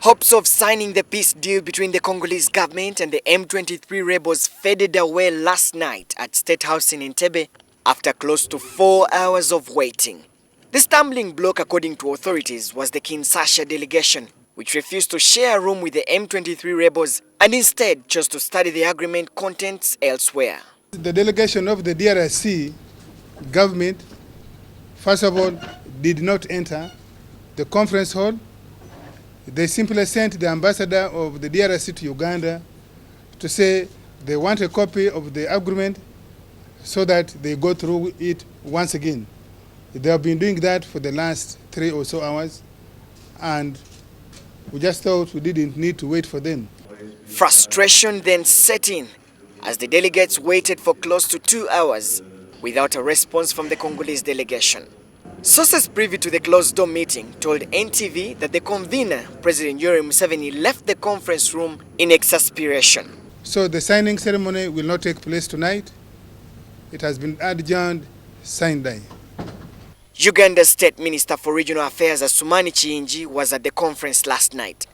Hopes of signing the peace deal between the Congolese government and the M23 rebels faded away last night at State House in Entebbe after close to 4 hours of waiting. The stumbling block, according to authorities, was the Kinshasa delegation, which refused to share a room with the M23 rebels and instead chose to study the agreement contents elsewhere. The delegation of the DRC government, first of all, did not enter the conference hall. They simply sent the ambassador of the DRC to Uganda to say they want a copy of the agreement so that they go through it once again. They have been doing that for the last 3 or so hours, and we just thought we didn't need to wait for them. Frustration then set in as the delegates waited for close to 2 hours without a response from the Congolese delegation. Sources privy to the closed-door meeting told NTV that the convener, President Yoweri Museveni, left the conference room in exasperation. So the signing ceremony will not take place tonight. It has been adjourned Sunday. Uganda's State Minister for Regional Affairs, Asumani Chiinji, was at the conference last night.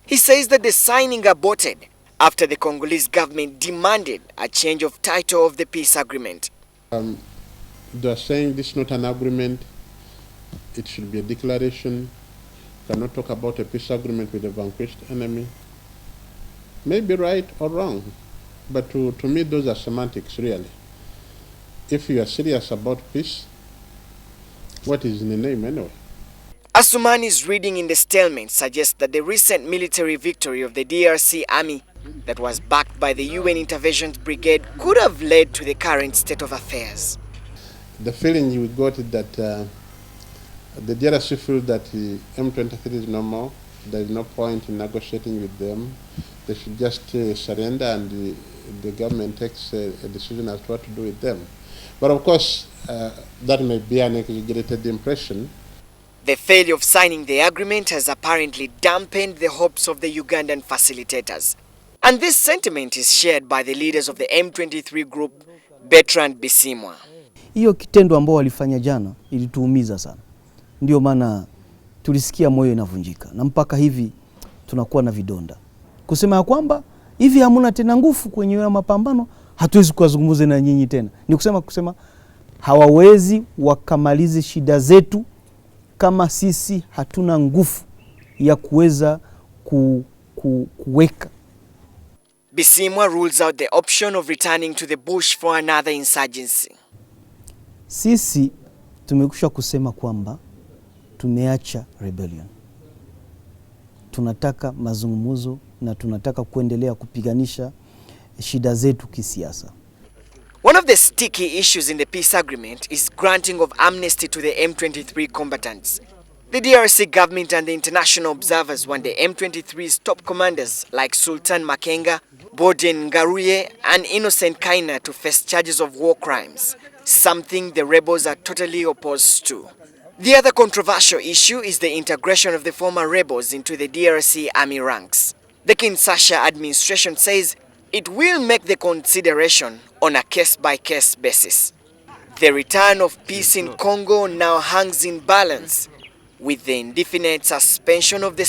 He says that the signing aborted after the Congolese government demanded a change of title of the peace agreement. They are saying this is not an agreement. It should be a declaration. Cannot talk about a peace agreement with a vanquished enemy. Maybe right or wrong, but to me those are semantics really. If you are serious about peace, what is in the name anyway? Asumani's reading in the stalemate suggests that the recent military victory of the DRC army that was backed by the UN Intervention Brigade could have led to the current state of affairs. The feeling you got is that the DRC feel that the M23 is no more. There is no point in negotiating with them. They should just surrender, and the government takes a decision as to what to do with them. But of course, that may be an exaggerated impression. The failure of signing the agreement has apparently dampened the hopes of the Ugandan facilitators. And this sentiment is shared by the leaders of the M23 group, Bertrand Bisimwa. Hiyo kitendo ambao walifanya jana ilituumiza sana. Ndio maana tulisikia moyo inavunjika. Na mpaka hivi tunakuwa na vidonda. Kusema ya kwamba hivi hamuna tena nguvu kwenye mapambano, hatuwezi kuzungumza na nyinyi tena. Ni kusema hawawezi wakamalize shida zetu kama sisi hatuna nguvu ya kuweza kuweka. Bisimwa rules out the option of returning to the bush for another insurgency. Sisi tumekusha kusema kwamba tumeacha rebellion. Tunataka mazungumzo na tunataka kuendelea kupiganisha shida zetu kisiasa. One of the sticky issues in the peace agreement is granting of amnesty to the M23 combatants. The DRC government and the international observers want the M23's top commanders like Sultan Makenga, Boden Ngaruye and Innocent Kaina to face charges of war crimes, something the rebels are totally opposed to. The other controversial issue is the integration of the former rebels into the DRC army ranks. The Kinshasa administration says it will make the consideration on a case-by-case basis. The return of peace in Congo now hangs in balance with the indefinite suspension of the